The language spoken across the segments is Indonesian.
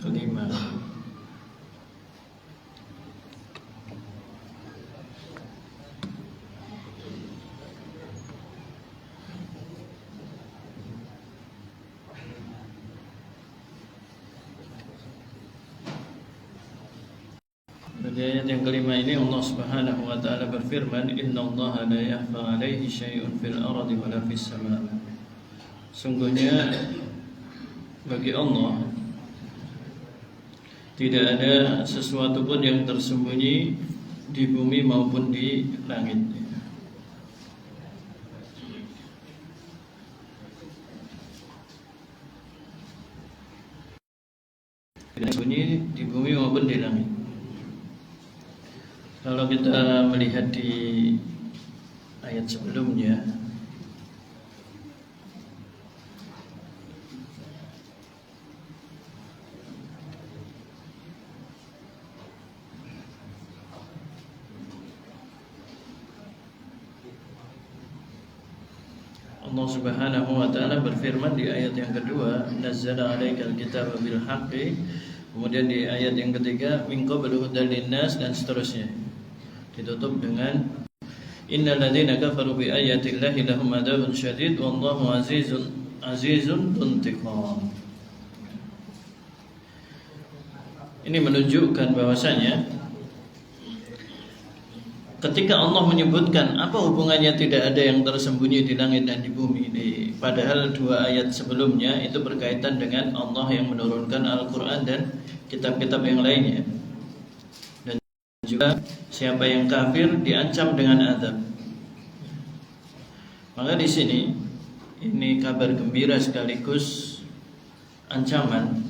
kelima. Di ayat yang kelima ini Allah Subhanahu wa taala berfirman, "Innallaha la yakhfa 'alaihi syai'un fil ardi wa la fis sama'." Sungguhnya bagi Allah tidak ada sesuatu pun yang tersembunyi di bumi maupun di langit. Tidak tersembunyi di bumi maupun di langit. Kalau kita melihat di ayat sebelumnya, Allah Subhanahu wa taala berfirman di ayat yang kedua, "Nazzala 'alaikal kitaba bil haqqi." Kemudian di ayat yang ketiga, "Min qablu hudal linnas," dan seterusnya. Ditutup dengan, "Innal ladzina kafaru bi ayatillahi lahum adzabun syadid wallahu azizun dzuntiqam." Ini menunjukkan bahwasanya ketika Allah menyebutkan apa hubungannya tidak ada yang tersembunyi di langit dan di bumi, padahal dua ayat sebelumnya itu berkaitan dengan Allah yang menurunkan Al-Quran dan kitab-kitab yang lainnya, dan juga siapa yang kafir diancam dengan azab. Maka di sini ini kabar gembira sekaligus ancaman.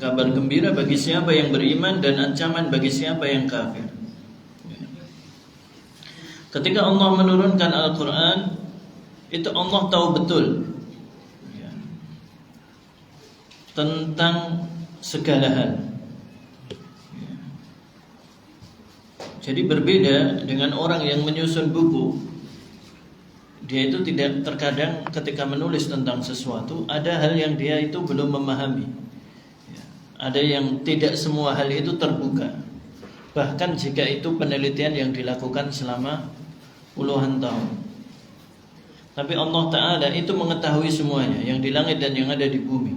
Kabar gembira bagi siapa yang beriman dan ancaman bagi siapa yang kafir. Ketika Allah menurunkan Al-Quran, itu Allah tahu betul tentang segala hal. Jadi berbeda dengan orang yang menyusun buku. Dia itu tidak, terkadang ketika menulis tentang sesuatu, ada hal yang dia itu belum memahami. Ada yang tidak semua hal itu terbuka. Bahkan jika itu penelitian yang dilakukan selama puluhan tahun. Tapi Allah Ta'ala itu mengetahui semuanya, yang di langit dan yang ada di bumi.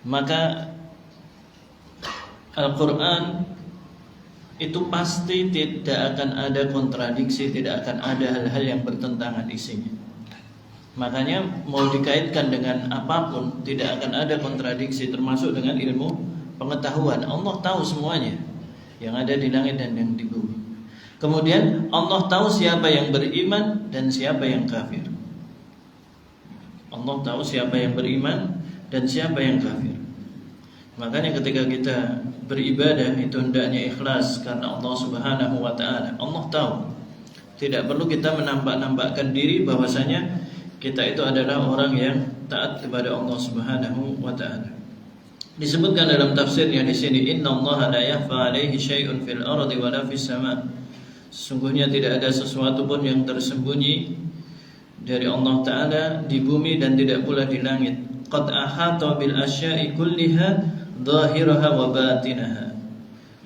Maka Al-Quran itu pasti tidak akan ada kontradiksi, tidak akan ada hal-hal yang bertentangan isinya. Makanya mau dikaitkan dengan apapun tidak akan ada kontradiksi, termasuk dengan ilmu pengetahuan. Allah tahu semuanya yang ada di langit dan yang di bumi. Kemudian Allah tahu siapa yang beriman dan siapa yang kafir. Allah tahu siapa yang beriman dan siapa yang kafir. Makanya ketika kita beribadah itu hendaknya ikhlas karena Allah Subhanahu wa taala. Allah tahu. Tidak perlu kita menampak-nampakkan diri bahwasanya kita itu adalah orang yang taat kepada Allah Subhanahu wa taala. Disebutkan dalam tafsirnya di sini, "Innallaha la yakhfa 'alaihi syai'un fil ardi wa la fis sama'." Sesungguhnya tidak ada sesuatu pun yang tersembunyi dari Allah Ta'ala di bumi dan tidak pula di langit. Qad ahata bil asya'i kulliha dhahiraha wa batinaha.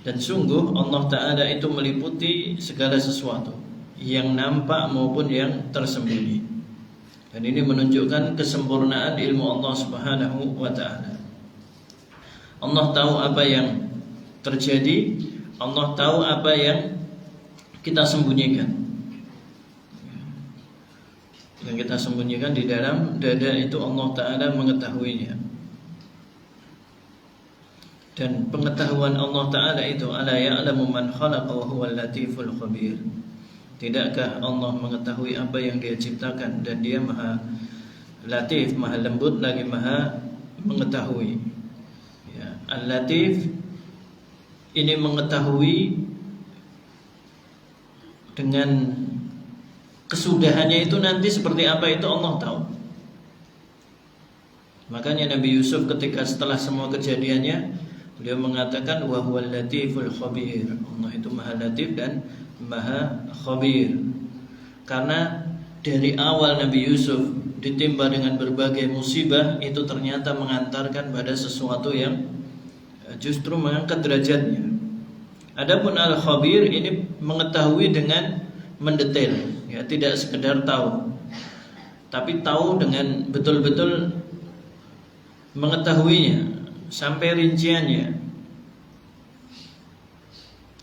Dan sungguh Allah Ta'ala itu meliputi segala sesuatu, yang nampak maupun yang tersembunyi. Dan ini menunjukkan kesempurnaan ilmu Allah Subhanahu wa Ta'ala. Allah tahu apa yang terjadi, Allah tahu apa yang kita sembunyikan. Yang kita sembunyikan di dalam dada itu Allah Ta'ala mengetahuinya. Dan pengetahuan Allah Ta'ala itu, ala ya'lamu man khalaqa wa huwal latiful khabir. Tidakkah Allah mengetahui apa yang Dia ciptakan, dan Dia maha latif, maha lembut, lagi maha mengetahui. Ya, Al-Latif ini mengetahui dengan kesudahannya itu nanti seperti apa itu Allah tahu. Makanya Nabi Yusuf ketika setelah semua kejadiannya, beliau mengatakan wa huwal latiful khabir. Allah itu maha latif dan maha khabir. Karena dari awal Nabi Yusuf ditimpa dengan berbagai musibah, itu ternyata mengantarkan pada sesuatu yang justru mengangkat derajatnya. Adapun Al-Khabir ini mengetahui dengan mendetail, ya, tidak sekedar tahu, tapi tahu dengan betul-betul mengetahuinya sampai rinciannya.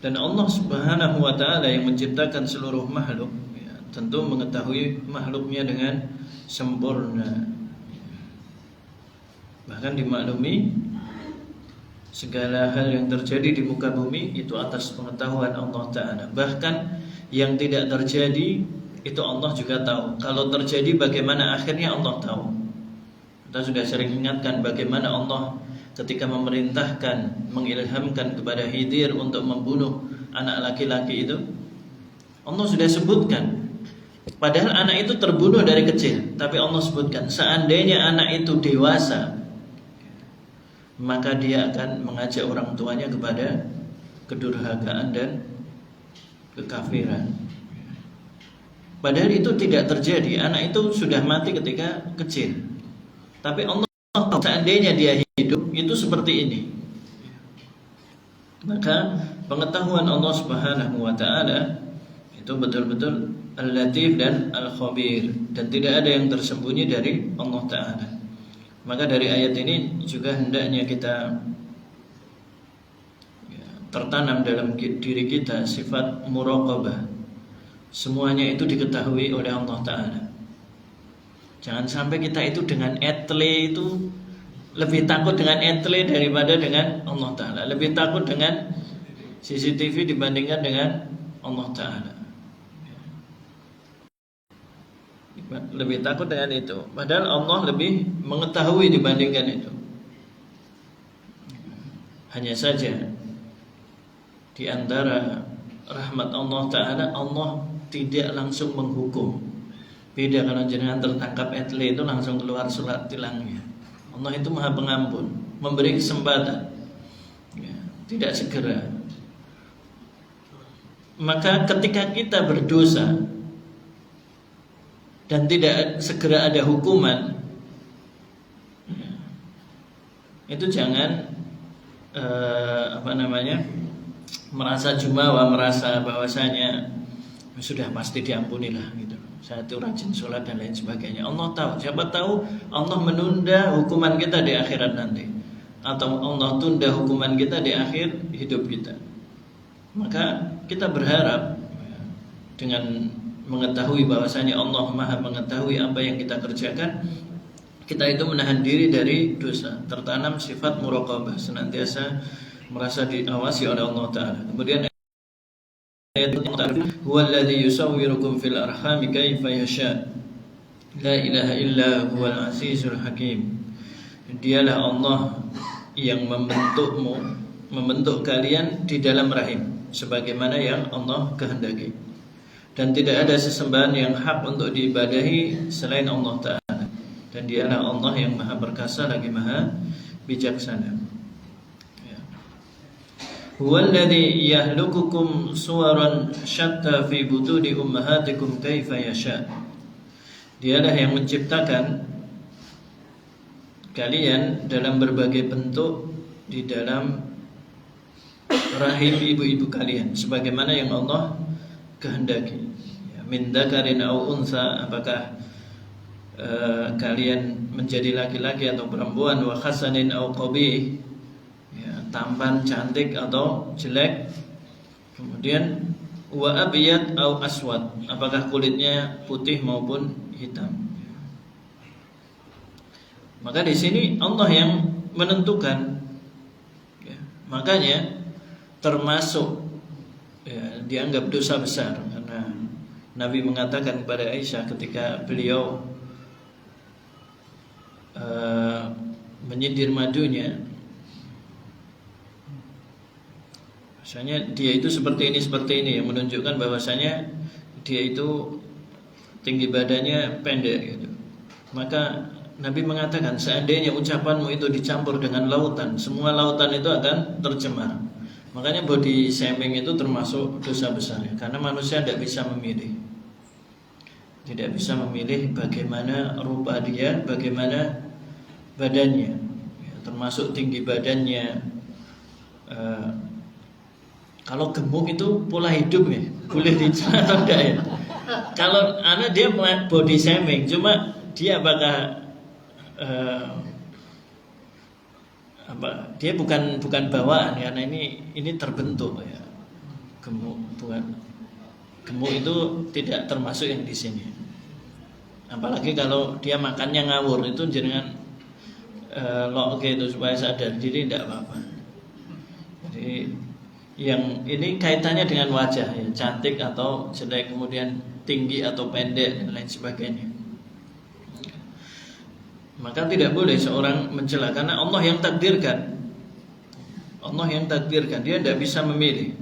Dan Allah Subhanahu wa taala yang menciptakan seluruh makhluk, ya, tentu mengetahui makhluknya dengan sempurna. Bahkan dimaklumi segala hal yang terjadi di muka bumi itu atas pengetahuan Allah taala. Bahkan yang tidak terjadi itu Allah juga tahu. Kalau terjadi bagaimana akhirnya Allah tahu. Kita sudah sering ingatkan bagaimana Allah ketika memerintahkan, mengilhamkan kepada Khidir untuk membunuh anak laki-laki itu, Allah sudah sebutkan. Padahal anak itu terbunuh dari kecil, tapi Allah sebutkan seandainya anak itu dewasa, maka dia akan mengajak orang tuanya kepada kedurhakaan dan kekafiran. Padahal itu tidak terjadi, anak itu sudah mati ketika kecil. Tapi Allah tahu seandainya dia hidup itu seperti ini. Maka pengetahuan Allah Subhanahu wa taala itu betul-betul Al-Latif dan Al-Khabir, dan tidak ada yang tersembunyi dari Allah taala. Maka dari ayat ini juga hendaknya kita tertanam dalam diri kita sifat muraqabah. Semuanya itu diketahui oleh Allah taala. Jangan sampai kita itu dengan etle itu lebih takut dengan etle daripada dengan Allah taala, lebih takut dengan CCTV dibandingkan dengan Allah taala. Lebih takut dengan itu, padahal Allah lebih mengetahui dibandingkan itu. Hanya saja di antara rahmat Allah taala, Allah tidak langsung menghukum. Beda kalau jenengan tertangkap etle itu langsung keluar surat tilangnya. Allah itu Maha Pengampun, memberi kesempatan, ya, tidak segera. Maka ketika kita berdosa dan tidak segera ada hukuman, ya, itu jangan merasa jumawa, merasa bahwasanya sudah pasti diampunilah gitu. Saya itu rajin sholat dan lain sebagainya. Allah tahu, siapa tahu Allah menunda hukuman kita di akhirat nanti, atau Allah tunda hukuman kita di akhir hidup kita. Maka kita berharap dengan mengetahui bahwasanya Allah Maha mengetahui apa yang kita kerjakan, kita itu menahan diri dari dosa, tertanam sifat muraqabah, senantiasa merasa diawasi oleh Allah taala. Kemudian ayat huwallazi yusawwirukum fil arhami kaifa yasha la ilaha illa huwal azizul hakim. Dialah Allah yang membentuk kalian di dalam rahim sebagaimana yang Allah kehendaki, dan tidak ada sesembahan yang hak untuk diibadahi selain Allah taala, dan dialah Allah yang Maha perkasa lagi Maha bijaksana. Huwallazi yahlukukum suwaran syatta fi butuni ummahatikum kaifa yasha. Dialah yang menciptakan kalian dalam berbagai bentuk di dalam rahim ibu-ibu kalian sebagaimana yang Allah kehendaki. Min dzakarin aw unsa, apakah kalian menjadi laki-laki atau perempuan, wa hasanin aw qabih, tampan, cantik atau jelek. Kemudian wa abyad au aswad, apakah kulitnya putih maupun hitam. Maka di sini Allah yang menentukan, ya. Makanya termasuk, ya, dianggap dosa besar karena Nabi mengatakan kepada Aisyah ketika beliau menyindir madunya, misalnya dia itu seperti ini, yang menunjukkan bahwasanya dia itu tinggi badannya pendek gitu. Maka Nabi mengatakan seandainya ucapanmu itu dicampur dengan lautan, semua lautan itu akan tercemar. Makanya body shaming itu termasuk dosa besar, ya, karena manusia tidak bisa memilih. tidak bisa memilih bagaimana rupa dia, bagaimana badannya, ya, termasuk tinggi badannya. Kalau gemuk itu pola hidup ya, boleh dicela atau enggak ya? Kalau anak dia body shaming, cuma dia apakah dia bukan bawaan, karena ini terbentuk ya. Gemuk itu tidak termasuk yang di sini. Apalagi kalau dia makannya ngawur, itu jenengan loke itu supaya sadar diri tidak apa-apa. Jadi yang ini kaitannya dengan wajah ya, cantik atau jelek, kemudian tinggi atau pendek dan lain sebagainya. Maka tidak boleh seorang mencela, karena Allah yang takdirkan. Allah yang takdirkan, dia tidak bisa memilih.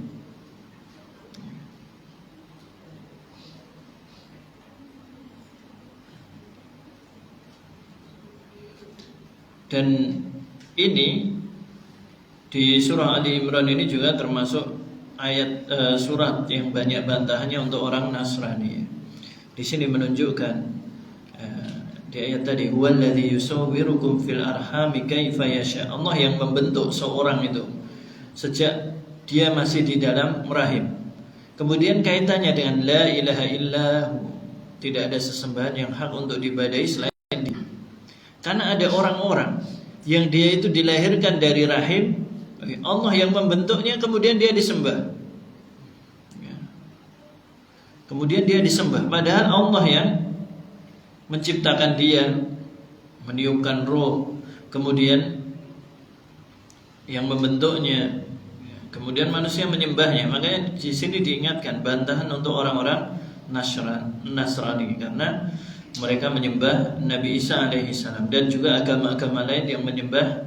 Dan ini di surah Ali Imran ini juga termasuk ayat surat yang banyak bantahannya untuk orang Nasrani. Di sini menunjukkan di ayat tadi, huwallazi yusawwirukum fil arhami kaifa yasha. Allah yang membentuk seorang itu sejak dia masih di dalam rahim. Kemudian kaitannya dengan la ilaha illahu, tidak ada sesembahan yang hak untuk diibadahi selain Dia. Karena ada orang-orang yang dia itu dilahirkan dari rahim, Allah yang membentuknya, kemudian dia disembah. Kemudian dia disembah, padahal Allah yang menciptakan dia, meniupkan roh, kemudian yang membentuknya, kemudian manusia menyembahnya. Makanya di sini diingatkan bantahan untuk orang-orang Nasrani, karena mereka menyembah Nabi Isa alaihissalam, dan juga agama-agama lain yang menyembah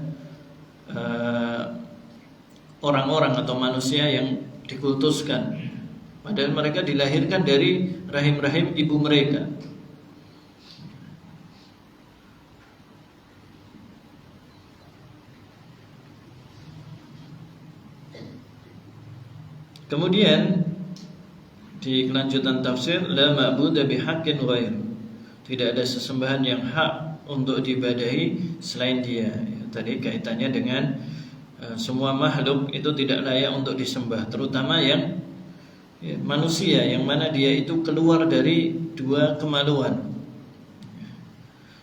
orang-orang atau manusia yang dikultuskan, padahal mereka dilahirkan dari rahim-rahim ibu mereka. Kemudian di kelanjutan tafsir, la ma'budu bihaqqin ghair, tidak ada sesembahan yang hak untuk diibadahi selain Dia. Ya, tadi kaitannya dengan semua makhluk itu tidak layak untuk disembah, terutama yang manusia, yang mana dia itu keluar dari dua kemaluan.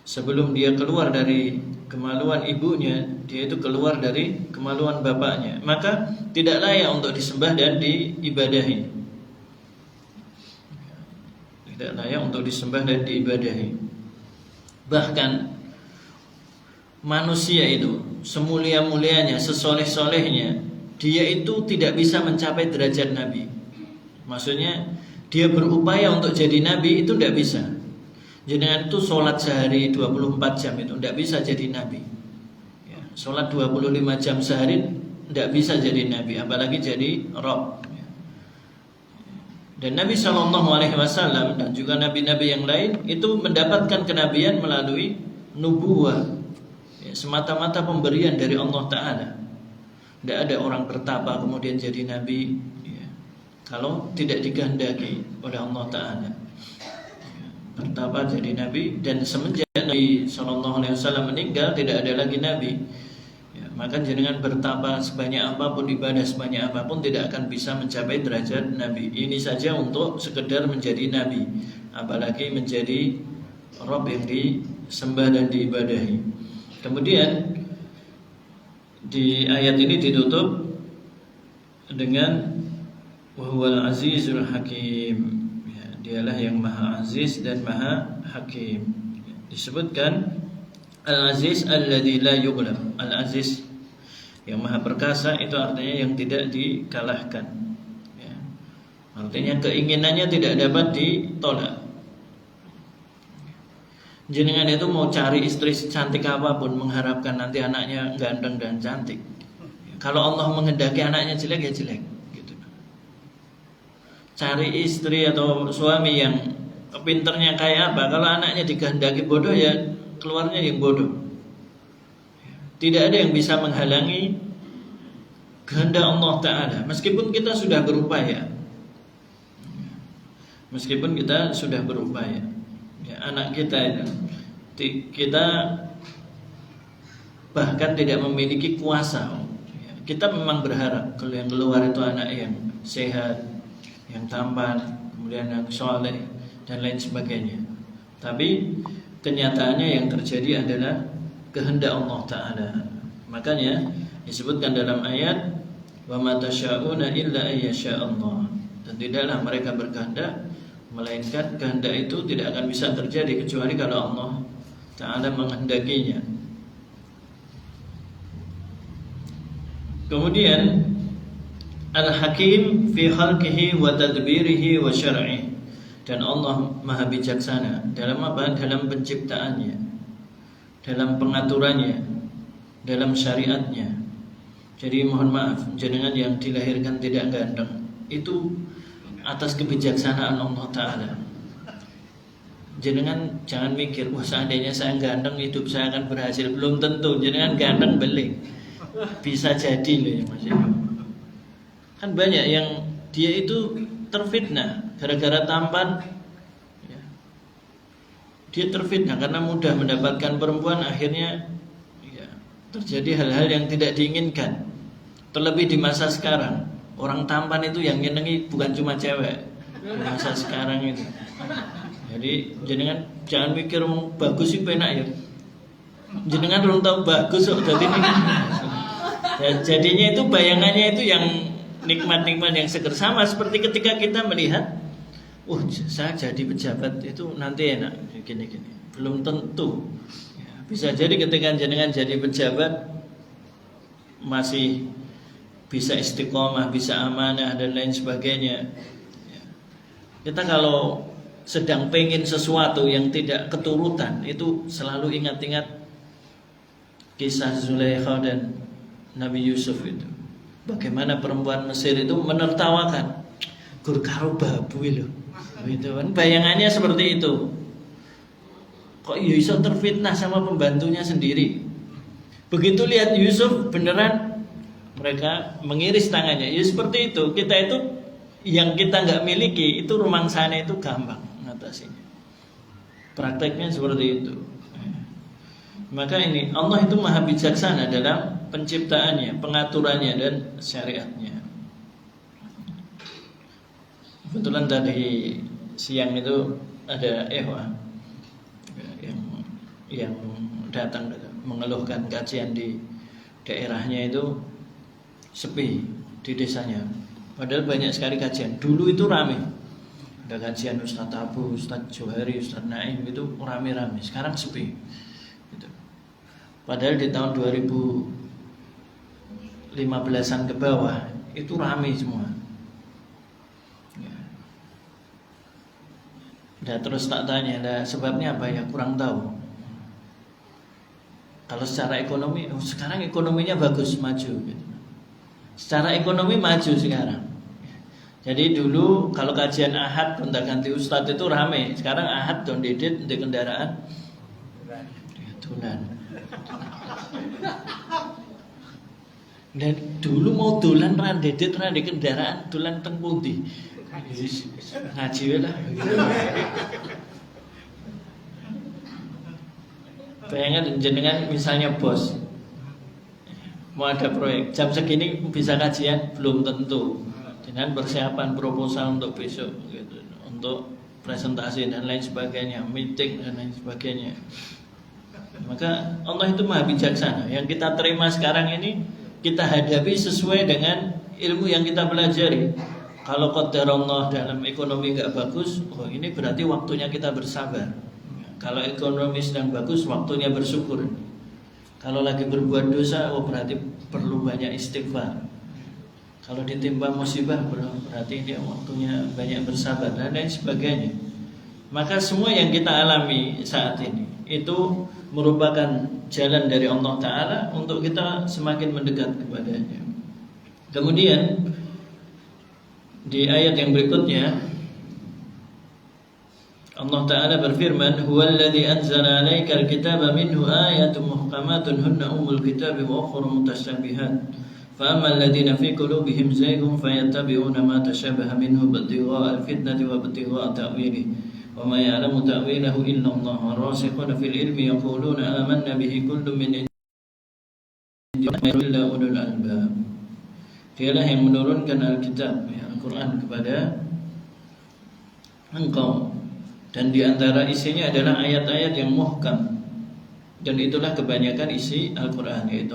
Sebelum dia keluar dari kemaluan ibunya, dia itu keluar dari kemaluan bapaknya, maka tidak layak untuk disembah dan diibadahi. Tidak layak untuk disembah dan diibadahi. Bahkan manusia itu semulia-mulianya, sesoleh-solehnya, dia itu tidak bisa mencapai derajat Nabi. Maksudnya dia berupaya untuk jadi Nabi itu tidak bisa. Jangan itu sholat sehari 24 jam itu tidak bisa jadi Nabi ya, sholat 25 jam sehari tidak bisa jadi Nabi, apalagi jadi Rabb ya. Dan Nabi SAW dan juga Nabi-Nabi yang lain itu mendapatkan kenabian melalui nubuwah ya, semata-mata pemberian dari Allah Ta'ala. Tidak ada orang bertapa kemudian jadi Nabi ya, kalau tidak dikehendaki oleh Allah Ta'ala. Bertapa jadi Nabi, dan semenjak Nabi SAW meninggal tidak ada lagi Nabi ya, maka jangan bertapa sebanyak apapun, ibadah sebanyak apapun tidak akan bisa mencapai derajat Nabi. Ini saja untuk sekedar menjadi Nabi, apalagi menjadi Rabb yang disembah dan diibadahi. Kemudian di ayat ini ditutup dengan wa huwal azizul hakim, dialah yang maha aziz dan maha hakim. Disebutkan al-aziz alladzi la yughlab. Al-aziz yang maha perkasa itu artinya yang tidak dikalahkan ya. Artinya keinginannya tidak dapat ditolak. Jenengan itu mau cari istri cantik apapun, mengharapkan nanti anaknya ganteng dan cantik. Kalau Allah menghendaki anaknya jelek ya jelek. Cari istri atau suami yang pinternya kayak apa, kalau anaknya dikehendaki bodoh ya keluarnya yang bodoh. Tidak ada yang bisa menghalangi kehendak Allah Ta'ala, meskipun kita sudah berupaya. Meskipun kita sudah berupaya. anak kita itu, kita bahkan tidak memiliki kuasa. Kita memang berharap kalau yang keluar itu anak yang sehat, yang tampan, kemudian yang soleh dan lain sebagainya. Tapi kenyataannya yang terjadi adalah kehendak Allah Ta'ala. Makanya disebutkan dalam ayat wa ma tasyauna illa ayyasha Allah. Dan tidaklah mereka berkehendak melainkan kehendak itu tidak akan bisa terjadi kecuali kalau Allah Ta'ala menghendakinya. Kemudian Al-Hakim fi khalqihi wa tadbirihi wa syar'i. Dan Allah Maha bijaksana dalam apa? Dalam penciptaannya, dalam pengaturannya, dalam syariatnya. Jadi mohon maaf, jenengan yang dilahirkan tidak ganteng itu atas kebijaksanaan Allah Ta'ala. Jenengan jangan mikir, wah seandainya saya ganteng hidup saya akan berhasil. Belum tentu, jenengan ganteng beling. Bisa jadi loh ya Mas. Kan banyak yang dia itu terfitnah gara-gara tampan ya. Dia terfitnah karena mudah mendapatkan perempuan, akhirnya ya, terjadi hal-hal yang tidak diinginkan. Terlebih di masa sekarang, orang tampan itu yang nyenengi bukan cuma cewek di masa sekarang itu. Jadi jangan mikir bagus sih penak ya. Jenengan belum tahu bagus kok jadi ini. Ya, jadinya itu bayangannya itu yang nikmat-nikmat yang seger, sama seperti ketika kita melihat, saya jadi pejabat itu nanti enak gini-gini. Belum tentu. Ya, bisa jadi ketika jenengan jadi pejabat masih bisa istiqomah, bisa amanah dan lain sebagainya. Ya. Kita kalau sedang pengen sesuatu yang tidak keturutan, itu selalu ingat-ingat kisah Zulaikha dan Nabi Yusuf itu. Bagaimana perempuan Mesir itu menertawakan gur karo babu lho. Gitu kan bayangannya seperti itu. Kok Yusuf terfitnah sama pembantunya sendiri. Begitu lihat Yusuf beneran mereka mengiris tangannya. Ya seperti itu. Kita itu yang kita nggak miliki itu rumangsanya itu gampang ngatasinya. Prakteknya seperti itu. Maka ini Allah itu maha bijaksana dalam penciptaannya, pengaturannya dan syariatnya. Kebetulan tadi siang itu ada yang datang mengeluhkan kajian di daerahnya itu sepi di desanya. Padahal banyak sekali kajian. Dulu itu ramai. Ada kajian Ustadz Abu, Ustadz Johari, Ustadz Naim itu rame-rame. Sekarang sepi. Gitu. Padahal di tahun 2015-an ke bawah itu ramai semua. Ya. Dan terus tak tanya, sebabnya apa ya? Kurang tahu. Kalau secara ekonomi, sekarang ekonominya bagus, maju. Gitu. Secara ekonomi maju sekarang. Jadi dulu kalau kajian Ahad gonta-ganti Ustadz itu ramai. Sekarang Ahad don didit di kendaraan tulan. Dan dulu mau dolan randedit di kendaraan dolan teng pundi. Ngaji lah. Bayangkan jenengan misalnya bos mau ada proyek jam segini bisa kajian, belum tentu. Dengan persiapan proposal untuk besok gitu, untuk presentasi dan lain sebagainya, meeting dan lain sebagainya. Maka Allah itu maha bijaksana. Yang kita terima sekarang ini kita hadapi sesuai dengan ilmu yang kita pelajari. Kalau qadarullah dalam ekonomi gak bagus, ini berarti waktunya kita bersabar. Kalau ekonomi sedang bagus, waktunya bersyukur. Kalau lagi berbuat dosa, berarti perlu banyak istighfar. Kalau ditimpa musibah, berarti ini waktunya banyak bersabar dan lain sebagainya. Maka semua yang kita alami saat ini itu merupakan jalan dari Allah Ta'ala untuk kita semakin mendekat kepadanya. Kemudian di ayat yang berikutnya Allah Ta'ala berfirman, huwallazi anzala 'alaikal kitaba minhu ayatun muhkamatun hunna ummul kitabi wa ukhra mutasyabihat. فَأَمَّا الَّذِينَ فِي قُلُوبِهِمْ زَيْغٌ فَيَتَّبِعُونَ مَا تَشَابَهَ مِنْهُ ابْتِغَاءَ الْفِتْنَةِ وَابْتِغَاءَ تَأْوِيلِهِ wa ma ya'lamu ta'wilahu illa Allah rasikhuna fil ilmi yaquluna amanna bihi kullun min illa ulul albab. Dialah yang menurunkan Alkitab, Al-Quran kepada engkau, dan diantara isinya adalah ayat-ayat yang muhkam, dan itulah kebanyakan isi Al-Quran, yaitu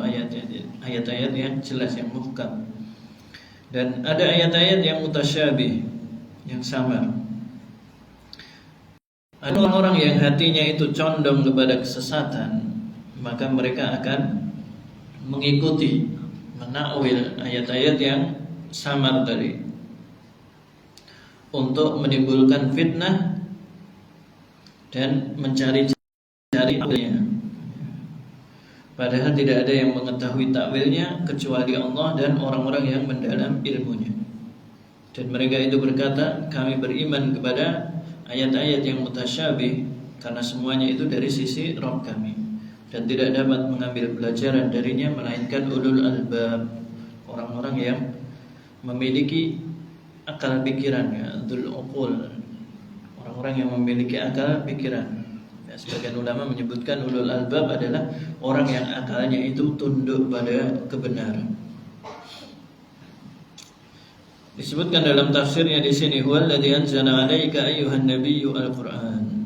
ayat-ayat yang jelas, yang muhkam. Dan ada ayat-ayat yang mutasyabih, yang samar. Ada orang yang hatinya itu condong kepada kesesatan, maka mereka akan mengikuti, menakwil ayat-ayat yang samar tadi untuk menimbulkan fitnah dan mencari-cari takwilnya. Padahal tidak ada yang mengetahui takwilnya kecuali Allah dan orang-orang yang mendalam ilmunya. Dan mereka itu berkata, kami beriman kepada ayat-ayat yang mutasyabih karena semuanya itu dari sisi Rabb kami, dan tidak dapat mengambil pelajaran darinya melainkan ulul albab, orang-orang yang memiliki akal pikiran, ya, dzul uqul, orang-orang yang memiliki akal pikiran. Ya, sebagian ulama menyebutkan ulul albab adalah orang yang akalnya itu tunduk pada kebenaran. Disebutkan dalam tafsirnya di sini, huwallazi anzala 'alaika ayyuhan nabiyyu al-Qur'an.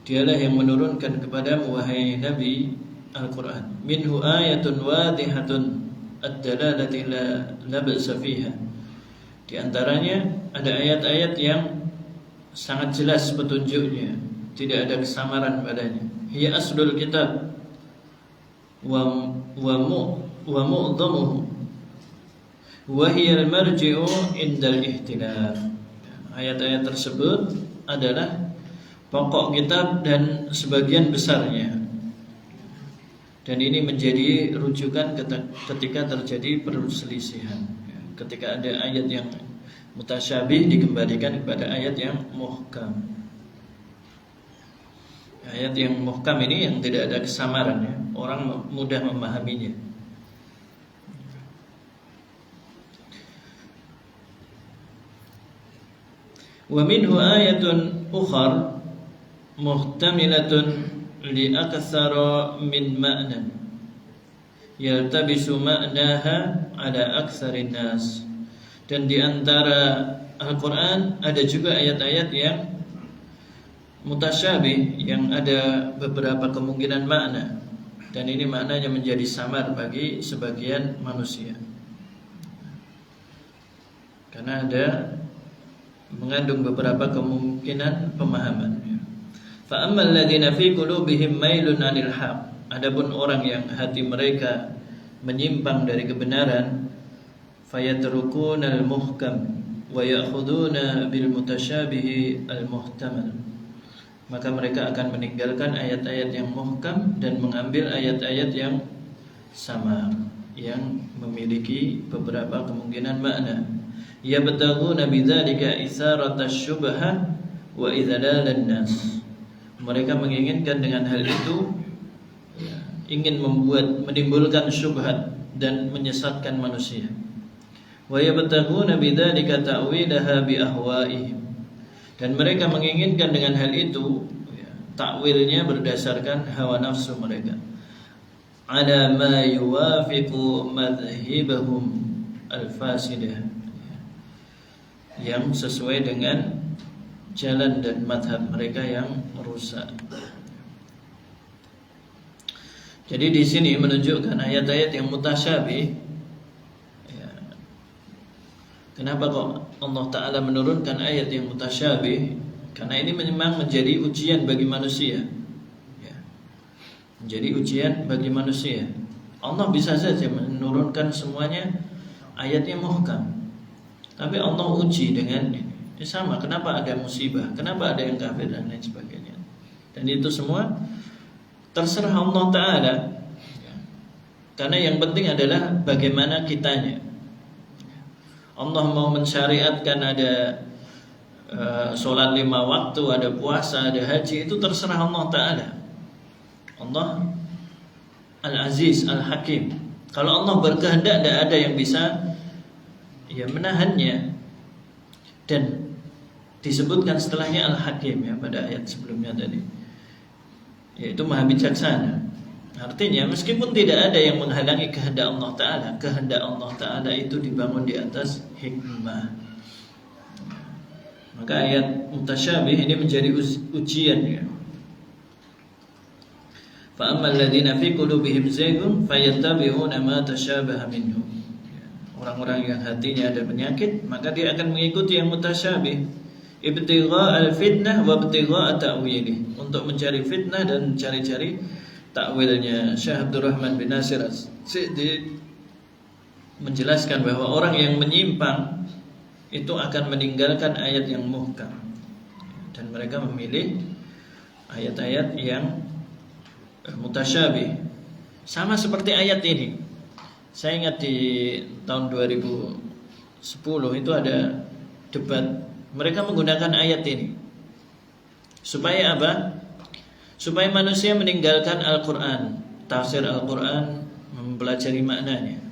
Dialah yang menurunkan kepadamu wahai Nabi Al-Qur'an. Minhu ayatun wadihatun ad-dalalati la ba'sa fiha. Di antaranya ada ayat-ayat yang sangat jelas petunjuknya, tidak ada kesamaran padanya. Hiya aslul kitab wa mu'dhamuhu wa hiya al-marji'u indal ihtilaf. Ayat-ayat tersebut adalah pokok kitab dan sebagian besarnya, dan ini menjadi rujukan ketika terjadi perselisihan. Ketika ada ayat yang mutasyabih dikembalikan kepada ayat yang muhkam. Ayat yang muhkam ini yang tidak ada kesamaran, ya, orang mudah memahaminya. Wa minhu ayatun ukhar muhtamilatun li aktsara min ma'na yaltabisu ma'naha ala aktsarin nas. Dan di antara Al-Qur'an ada juga ayat-ayat yang mutasyabih, yang ada beberapa kemungkinan makna, dan ini maknanya menjadi samar bagi sebagian manusia karena ada mengandung beberapa kemungkinan pemahaman. Fa ammal ladzina fi qulubihim mailun 'anil haq. Adapun orang yang hati mereka menyimpang dari kebenaran, fayatrukuna al-muhkam wa ya'khuduna bil mutasyabihi al-muhtamal. Maka mereka akan meninggalkan ayat-ayat yang muhkam dan mengambil ayat-ayat yang samar, yang memiliki beberapa kemungkinan makna. Yabtaghuna bidzalika isaratasy syubhah wa idlalan nas. Mereka menginginkan dengan hal itu, ingin menimbulkan syubhat dan menyesatkan manusia. Wa yabtaghuna bidzalika ta'wilaha bi ahwa'ihim. Dan mereka menginginkan dengan hal itu, takwilnya berdasarkan hawa nafsu mereka. Ala ma yuwafiqu madhhibahum al-fasidah, yang sesuai dengan jalan dan madhab mereka yang rusak. Jadi di sini menunjukkan ayat-ayat yang mutasyabih. Kenapa kok Allah Ta'ala menurunkan ayat yang mutasyabih? Karena ini memang menjadi ujian bagi manusia, menjadi ujian bagi manusia. Allah bisa saja menurunkan semuanya ayatnya muhkam, tapi Allah uji dengan ini. Sama, kenapa ada musibah, kenapa ada yang kafir dan lain sebagainya. Dan itu semua terserah Allah Ta'ala, karena yang penting adalah bagaimana kitanya. Allah mau mensyariatkan ada sholat 5 waktu, ada puasa, ada haji, itu terserah Allah Ta'ala. Allah Al-Aziz, Al-Hakim. Kalau Allah berkehendak, tidak ada yang bisa menahannya. Dan disebutkan setelahnya Al-Hakim ya pada ayat sebelumnya tadi, yaitu Maha Bijaksana. Artinya meskipun tidak ada yang menghalangi kehendak Allah Ta'ala, kehendak Allah Ta'ala itu dibangun di atas hikmah. Maka ayat mutasyabih ini menjadi ujian ya. Fa ammal ladzina fi qulubihim zaygun fayattabi'una ma tashabaha minhu. Orang-orang yang hatinya ada penyakit, maka dia akan mengikuti yang mutasyabih, ibtigha al-fitnah wa ibtigha ta'wilih, untuk mencari fitnah dan mencari-cari takwilnya. Syekh Abdurrahman bin Nasir As-Sa'di menjelaskan bahwa orang yang menyimpang itu akan meninggalkan ayat yang muhkam, dan mereka memilih ayat-ayat yang mutasyabih. Sama seperti ayat ini. Saya ingat di tahun 2010 itu ada debat, mereka menggunakan ayat ini. Supaya apa? Supaya manusia meninggalkan Al-Quran, tafsir Al-Quran, mempelajari maknanya.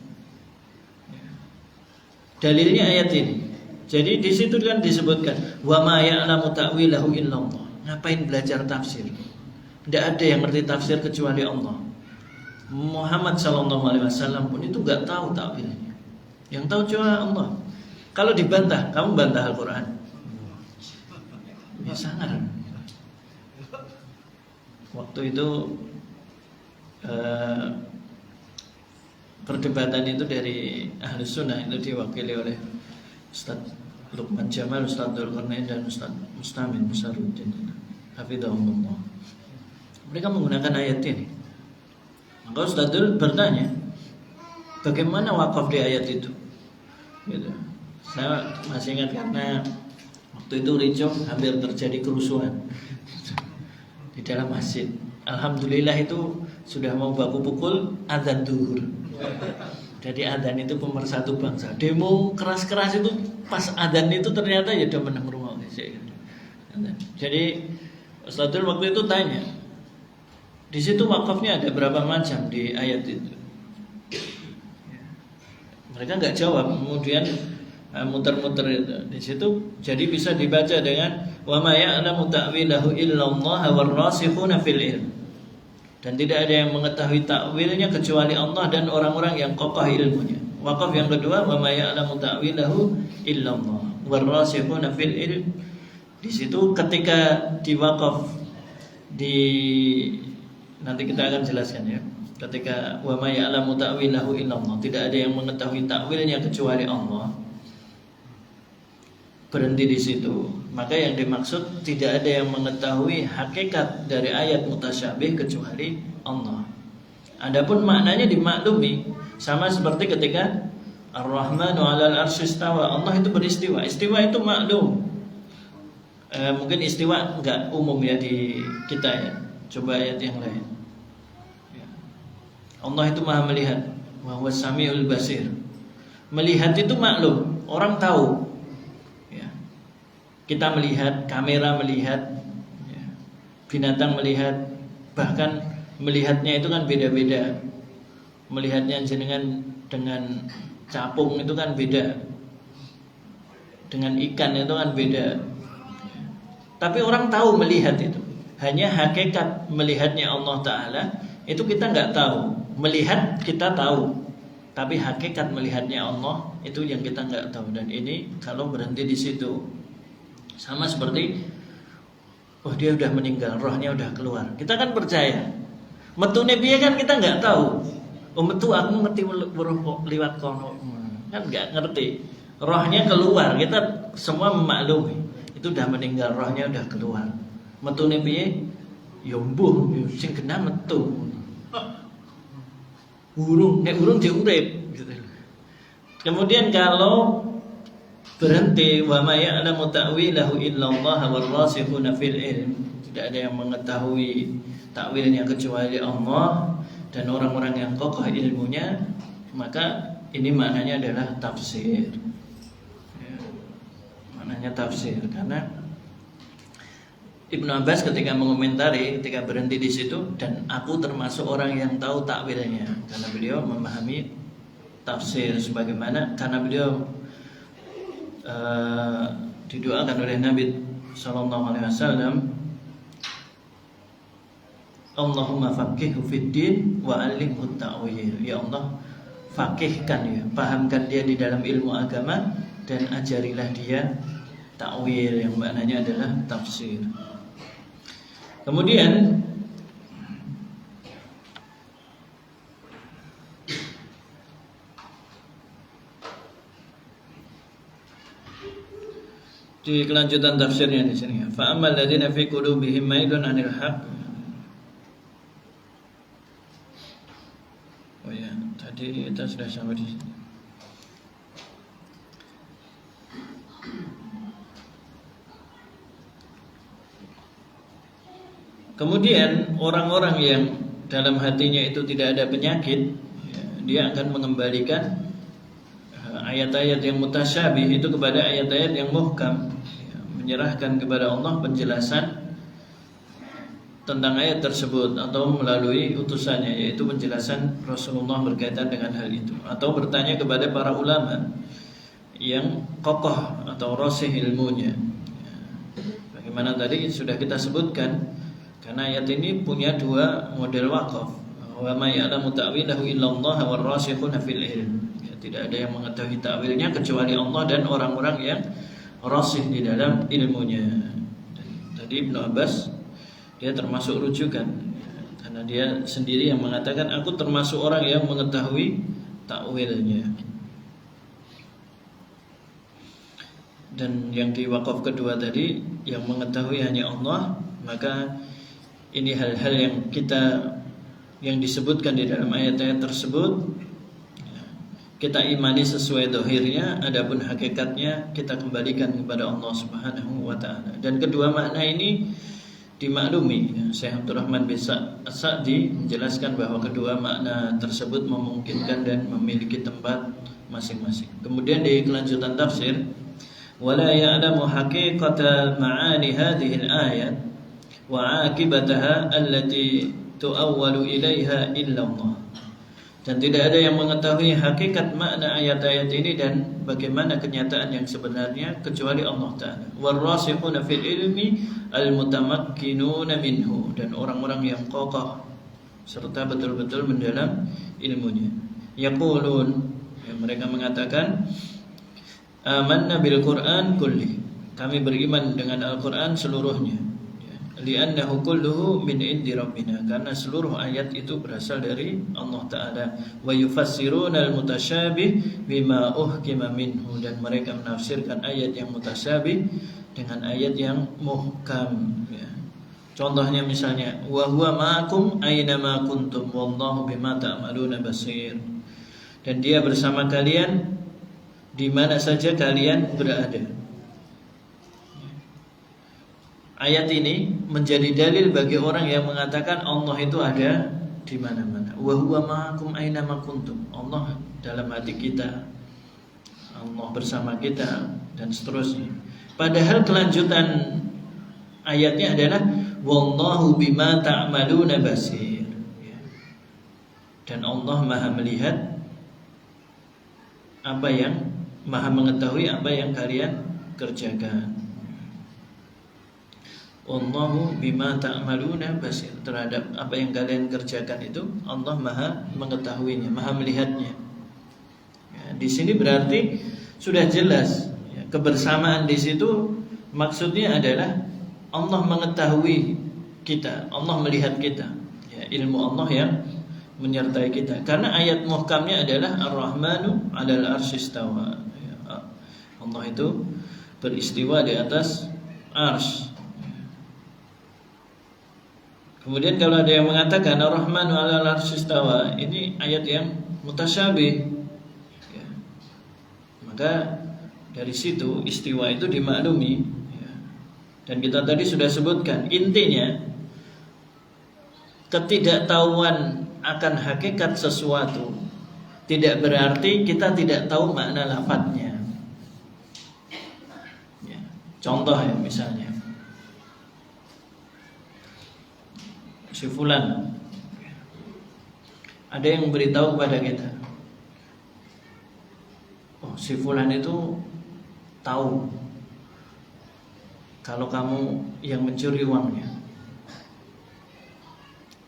Dalilnya ayat ini. Jadi di situ kan disebutkan wa ma ya'lamu ta'wilahu illallah. Ngapain belajar tafsir? Tidak ada yang ngerti tafsir kecuali Allah. Muhammad SAW pun itu gak tahu takwilnya. Yang tahu cuma Allah. Kalau dibantah, kamu bantah Al-Quran, ya sangar. Waktu itu perdebatan itu dari Ahlus Sunnah, itu diwakili oleh Ustaz Luqman Jamal, Ustaz Dzulqarnain, dan Ustaz Mustamin Musaruddin hafizahumullah. Mereka menggunakan ayat ini. Maka Ustaz Dzul bertanya, bagaimana wakaf di ayat itu? Gitu. Saya masih ingat karena waktu itu ricuh, hampir terjadi kerusuhan di dalam masjid. Alhamdulillah itu sudah mau baku pukul azan zuhur. Jadi azan itu pemersatu bangsa. Demo keras-keras itu pas azan itu ternyata ya udah menang rumah. Jadi Ustaz waktu itu tanya, di situ wakafnya ada berapa macam di ayat itu? Mereka nggak jawab, kemudian muter-muter itu di situ. Jadi bisa dibaca dengan wa ma ya'lamu ta'wilahu illallah war-rasikhuna fil ilm. Dan tidak ada yang mengetahui takwilnya kecuali Allah dan orang-orang yang kokoh ilmunya. Wakaf yang kedua wa ma ya'lamu ta'wilahu illallah war-rasikhuna fil ilm. Di situ ketika diwakaf di nanti kita akan jelaskan ya. Ketika wa ma ya'lamu ta'wilahu illallah, tidak ada yang mengetahui takwilnya kecuali Allah, berhenti di situ. Maka yang dimaksud tidak ada yang mengetahui hakikat dari ayat mutasyabih kecuali Allah. Adapun maknanya dimaklumi, sama seperti ketika Ar-Rahmanu 'alal 'arsy istawa, Allah itu beristiwa. Istiwa itu maklum. Mungkin istiwa enggak umum ya di kita ya. Coba ayat yang lain. Allah itu Maha melihat, wa huwas samiul basir. Melihat itu maklum, orang tahu. Kita melihat, kamera melihat, binatang melihat, bahkan melihatnya itu kan beda-beda. Melihatnya jenengan dengan capung itu kan beda, dengan ikan itu kan beda. Tapi orang tahu melihat itu. Hanya hakikat melihatnya Allah Ta'ala itu kita nggak tahu. Melihat kita tahu, tapi hakikat melihatnya Allah itu yang kita nggak tahu. Dan ini kalau berhenti di situ, sama seperti oh dia udah meninggal, rohnya udah keluar. Kita kan percaya. Metune piye kan kita nggak tahu. Oh metu aku ngerti roh liwat kono. Kan nggak ngerti. Rohnya keluar, kita semua memaklumi. Itu udah meninggal, rohnya udah keluar. Metune piye? Ya mbuh sing kena metu. Urung, nek urung diurip gitu. Kemudian kalau berhenti wa ma ya'lamu ta'wilahu illallah war-rasikhuna fil ilm, tidak ada yang mengetahui takwilnya kecuali Allah dan orang-orang yang kokoh ilmunya, maka ini maknanya adalah tafsir. Ya, maknanya tafsir karena Ibnu Abbas ketika mengomentari, ketika berhenti di situ, dan aku termasuk orang yang tahu takwilnya karena beliau memahami tafsir sebagaimana, karena beliau didoakan oleh Nabi sallallahu alaihi wasallam, Allahumma faqihhu fid din wa 'allimhu ta'wil. Ya Allah, faqihkan ya, pahamkan dia di dalam ilmu agama dan ajarilah dia ta'wil yang maknanya adalah tafsir. Kemudian di kelanjutan tafsirnya di sini, fa ammal ladzina fi qulubihim mailun 'anil haqq. Oh ya, tadi kita sudah sampai di sini. Kemudian orang-orang yang dalam hatinya itu tidak ada penyakit, dia akan mengembalikan ayat-ayat yang mutasyabih itu kepada ayat-ayat yang muhkam, menyerahkan kepada Allah penjelasan tentang ayat tersebut atau melalui utusannya, yaitu penjelasan Rasulullah berkaitan dengan hal itu, atau bertanya kepada para ulama yang kokoh atau rasih ilmunya. Bagaimana tadi sudah kita sebutkan, karena ayat ini punya dua model waqaf. Wa ma ya'lamu ta'wilahu illallah war rasikhuna fil ilm. Tidak ada yang mengetahui ta'wilnya kecuali Allah dan orang-orang yang rasih di dalam ilmunya. Tadi Ibnu Abbas dia termasuk rujukan, karena dia sendiri yang mengatakan, aku termasuk orang yang mengetahui ta'wilnya. Dan yang di wakaf kedua tadi, yang mengetahui hanya Allah, maka ini hal-hal yang disebutkan di dalam ayat-ayat tersebut kita imani sesuai dohirnya, adapun hakikatnya kita kembalikan kepada Allah Subhanahu wa ta'ala. Dan kedua makna ini dimaklumi. Syekh Abdul Rahman bin Sa'di menjelaskan bahwa kedua makna tersebut memungkinkan dan memiliki tempat masing-masing. Kemudian di kelanjutan tafsir, wala ya'lamu haqiqata ma'ani hadhihi al-ayat wa 'aqibataha allati tu'awwalu ilaiha illa Allah. Dan tidak ada yang mengetahui hakikat makna ayat-ayat ini dan bagaimana kenyataan yang sebenarnya kecuali Allah Ta'ala. Warrasikhuna fil ilmi al-mutamakkinuna minhu, dan orang-orang yang kokoh serta betul-betul mendalam ilmunya. Yaqulun, mereka mengatakan, amanna bil Qur'an kulli, kami beriman dengan Al-Qur'an seluruhnya. Li'annahu kulluhu min indi rabbina, karena seluruh ayat itu berasal dari Allah Ta'ala. Wa yufassiruna al-mutasyabih bima uhkima minhu, dan mereka menafsirkan ayat yang mutasyabih dengan ayat yang muhkam, ya. Contohnya misalnya, wa huwa ma'akum aina ma kuntum wallahu bima ta'maluna basir, dan dia bersama kalian di mana saja kalian berada. Ayat ini menjadi dalil bagi orang yang mengatakan Allah itu ada di mana-mana. Wa huwa ma'akum aina ma kuntum. Allah dalam hati kita, Allah bersama kita, dan seterusnya. Padahal kelanjutan ayatnya adalah wallahu bima ta'maluna basir. Dan Allah Maha melihat apa yang, Maha mengetahui apa yang kalian kerjakan. Wallahu bima ta'maluna basir, terhadap apa yang kalian kerjakan itu Allah Maha mengetahuinya, Maha melihatnya. Ya, di sini berarti sudah jelas, ya, kebersamaan di situ maksudnya adalah Allah mengetahui kita, Allah melihat kita, ya, ilmu Allah yang menyertai kita. Karena ayat muhkamnya adalah Ar-Rahmanu 'alal arsy istawa. Ya, Allah itu beristiwa di atas arsy. Kemudian kalau ada yang mengatakan Ar-Rahmanu 'alal arsy istawa, ini ayat yang mutasyabih, ya, maka dari situ istiwa itu dimaklumi, ya. Dan kita tadi sudah sebutkan, intinya ketidaktahuan akan hakikat sesuatu tidak berarti kita tidak tahu makna lafadznya, ya. Contoh ya, misalnya si fulan, ada yang memberitahu kepada kita, oh si fulan itu tahu kalau kamu yang mencuri uangnya.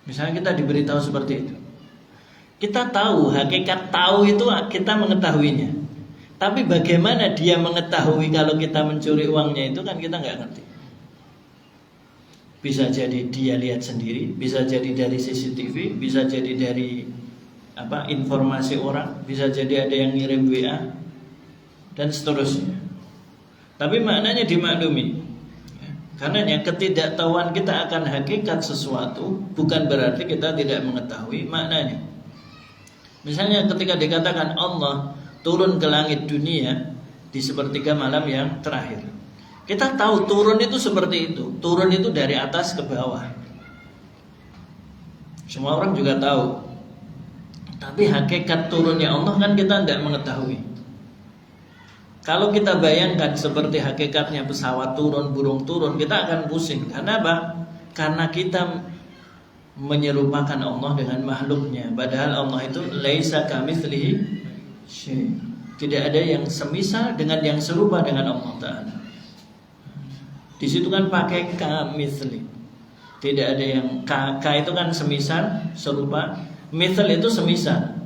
Misalnya kita diberitahu seperti itu. Kita tahu, hakikat tahu itu kita mengetahuinya. Tapi bagaimana dia mengetahui kalau kita mencuri uangnya itu kan kita nggak ngerti. Bisa jadi dia lihat sendiri, bisa jadi dari CCTV, bisa jadi dari informasi orang, bisa jadi ada yang ngirim WA dan seterusnya. Tapi maknanya dimaklumi. Karenanya ketidaktahuan kita akan hakikat sesuatu bukan berarti kita tidak mengetahui maknanya. Misalnya ketika dikatakan Allah turun ke langit dunia di sepertiga malam yang terakhir, kita tahu turun itu seperti itu. Turun itu dari atas ke bawah. Semua orang juga tahu. Tapi hakikat turunnya Allah kan kita tidak mengetahui. Kalau kita bayangkan seperti hakikatnya pesawat turun, burung turun, kita akan pusing. Karena apa? Karena kita menyerupakan Allah dengan makhluknya. Padahal Allah itu laisa kamitslihi syai'. Tidak ada yang semisal dengan yang serupa dengan Allah Ta'ala. Di situ kan pakai kamitsli. Tidak ada yang K itu kan semisal, serupa. Mitsal itu semisal.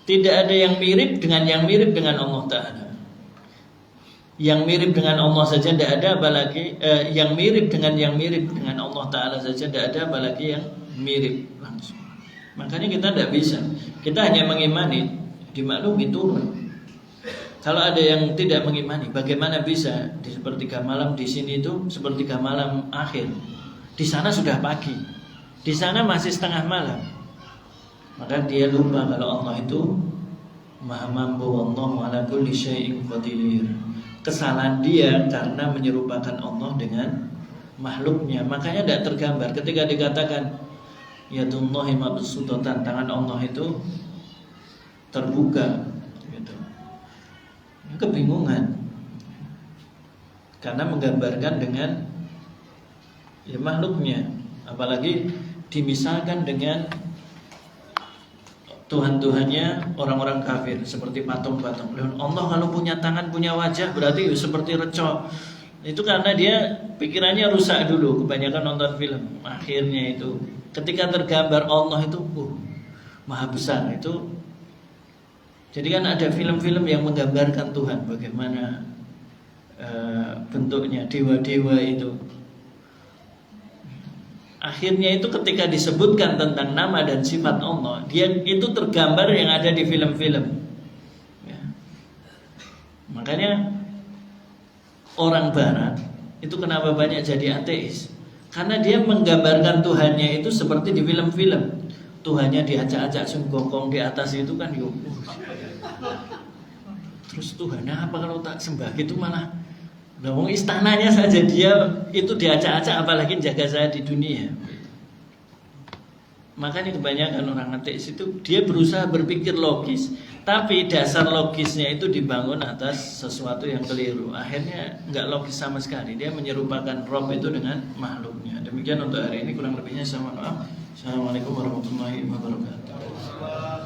Tidak ada yang mirip dengan Allah Ta'ala. Yang mirip dengan Allah saja tidak ada, apalagi yang mirip dengan Allah Ta'ala saja tidak ada, apalagi yang mirip langsung. Makanya kita tidak bisa. Kita hanya mengimani, dimaklumi turun. Kalau ada yang tidak mengimani, bagaimana bisa di sepertiga malam di sini itu sepertiga malam akhir. Di sana sudah pagi, di sana masih setengah malam. Maka dia lupa kalau Allah itu Maha mampu, wallahu ala kulli syai'in qadir. Kesalahan dia karena menyerupakan Allah dengan makhluknya. Makanya tidak tergambar ketika dikatakan yadullahi mabsutatan, tangan Allah itu terbuka gitu. Kebingungan karena menggambarkan dengan makhluknya. Apalagi dimisalkan dengan Tuhan-Tuhannya orang-orang kafir seperti patung-patung. Allah kalau punya tangan, punya wajah berarti seperti recok. Itu karena dia pikirannya rusak dulu, kebanyakan nonton film. Akhirnya itu ketika tergambar Allah itu maha besar itu. Jadi kan ada film-film yang menggambarkan Tuhan bagaimana bentuknya, dewa-dewa itu. Akhirnya itu ketika disebutkan tentang nama dan sifat Allah, dia itu tergambar yang ada di film-film ya. Makanya orang barat itu kenapa banyak jadi ateis, karena dia menggambarkan Tuhannya itu seperti di film-film. Tuhannya diacak-acak sungkongkong di atas itu kan terus Tuhannya apa kalau tak sembah gitu, malah ngomong istananya saja dia itu diacak-acak, apalagi jaga saya di dunia. Makanya kebanyakan orang ateis itu dia berusaha berpikir logis, tapi dasar logisnya itu dibangun atas sesuatu yang keliru. Akhirnya nggak logis sama sekali. Dia menyerupakan Rob itu dengan makhluknya. Demikian untuk hari ini, kurang lebihnya saya mohon maaf. Assalamualaikum warahmatullahi wabarakatuh.